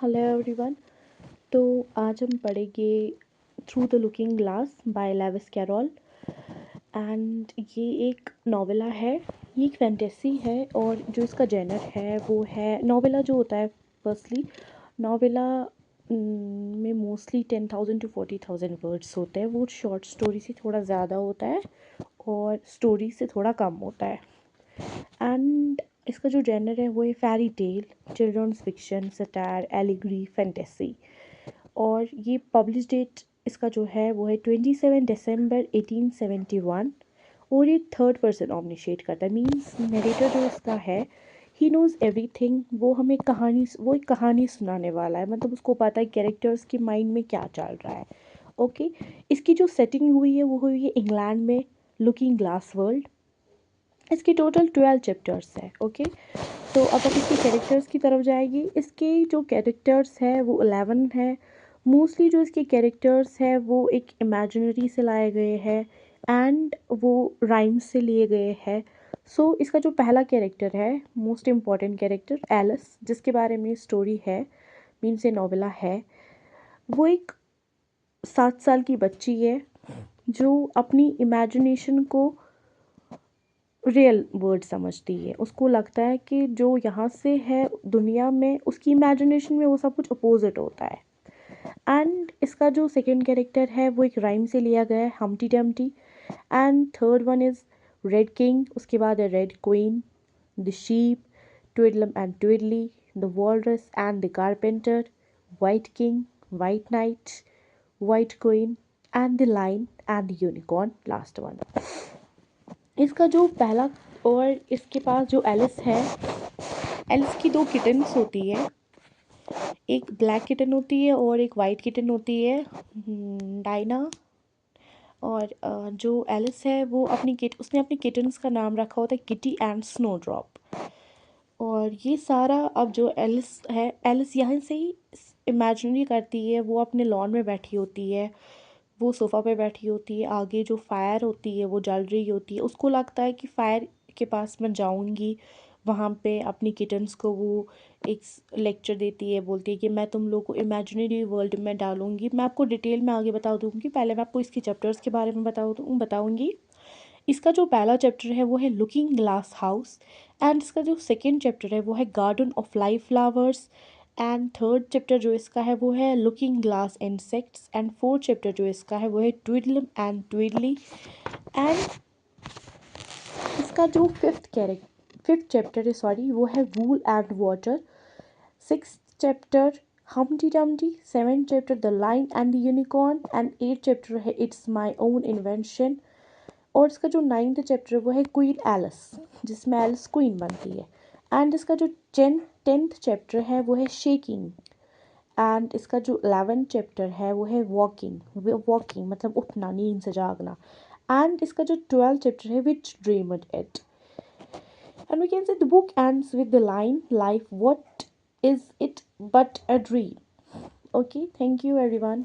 Hello everyone. तो आज हम पढ़ेंगे through the looking glass by Lewis Carroll. And ये एक नॉवेला है, ये एक फैंटेसी है और जो इसका जेनर है वो है नॉवेला। जो होता है फर्स्टली नॉवेला में मोस्टली 10,000 to 40,000 वर्ड्स होते हैं। वो शॉर्ट स्टोरी से थोड़ा ज़्यादा होता है और स्टोरी से थोड़ा कम होता है। एंड इसका जो जेनर है वो है fairy tale, children's fiction, satire, allegory, fantasy. और ये पब्लिश डेट इसका जो है वो है 27 दिसंबर 1871। और ये थर्ड पर्सन ऑमनिशेट करता है, मीन्स नरेटर जो इसका है ही नोज़ एवरीथिंग। वो हमें वो एक कहानी सुनाने वाला है, मतलब उसको पता है कैरेक्टर्स के माइंड में क्या चल रहा है। ओके। इसकी जो सेटिंग हुई है वो हुई है इंग्लैंड में, लुकिंग ग्लास वर्ल्ड। इसकी टोटल 12 चैप्टर्स है। ओके। तो अब इसके कैरेक्टर्स की तरफ जाएगी। इसके जो कैरेक्टर्स है वो 11 है। मोस्टली जो इसके कैरेक्टर्स है वो एक इमेजिनरी से लाए गए हैं एंड वो राइम्स से लिए गए हैं। सो इसका जो पहला कैरेक्टर है, मोस्ट इम्पॉर्टेंट कैरेक्टर एलिस, जिसके बारे में स्टोरी है, मीन्स ये नॉवेला है। वो एक 7 साल की बच्ची है जो अपनी इमेजिनेशन को रियल वर्ड समझती है। उसको लगता है कि जो यहाँ से है दुनिया में, उसकी इमेजिनेशन में वो सब कुछ अपोजिट होता है। एंड इसका जो सेकंड कैरेक्टर है वो एक राइम से लिया गया है, Humpty Dumpty. And third one is Red King, उसके बाद है Red Queen, the Sheep, Tweedledum and Tweedledee, the Walrus and the Carpenter, White King, White Knight, White Queen and the line and the Unicorn, last one. इसका जो पहला, और इसके पास जो Alice है, एलिस की दो किटन्स होती है, एक ब्लैक किटन होती है और एक वाइट किटन होती है, डायना। और जो एलिस है वो उसने अपनी किटन्स का नाम रखा होता है किटी एंड स्नोड्रॉप। और ये सारा, अब जो एलिस है, एलिस यहाँ से ही इमेजिनरी करती है। वो अपने लॉन में बैठी होती है, वो सोफ़ा पे बैठी होती है, आगे जो फायर होती है वो जल रही होती है। उसको लगता है कि फायर के पास मैं जाऊंगी, वहाँ पे अपनी किटन्स को वो एक लेक्चर देती है, बोलती है कि मैं तुम लोग को इमेजिनरी वर्ल्ड में डालूंगी। मैं आपको डिटेल में आगे बता दूंगी, पहले मैं आपको इसके चैप्टर्स के बारे में बताऊंगी। इसका जो पहला चैप्टर है वो है लुकिंग ग्लास हाउस। एंड इसका जो सेकेंड चैप्टर है वो है garden of live flowers. And third chapter जो इसका है वो है looking glass insects. And fourth chapter जो इसका है वो है ट्विडलम एंड ट्विडली। एंड इसका जो फिफ्थ चैप्टर है, सॉरी, वो है wool and water. Six chapter Humpty Dumpty. Seven chapter the line and the unicorn. And eight chapter है इट्स माई ओन इन्वेंशन। और इसका जो नाइन्थ चैप्टर वो है क्वीन एलिस, जिसमें एलिस क्वीन बनती है। एंड इसका जो टेंथ चैप्टर है वो है शेकिंग। एंड इसका जो 11th चैप्टर है वो है वॉकिंग। वॉकिंग मतलब उठना, नींद से जागना। एंड इसका जो 12th चैप्टर है which dreamed it. And we can say the book ends with the line life what is it but a dream. Okay, thank you everyone.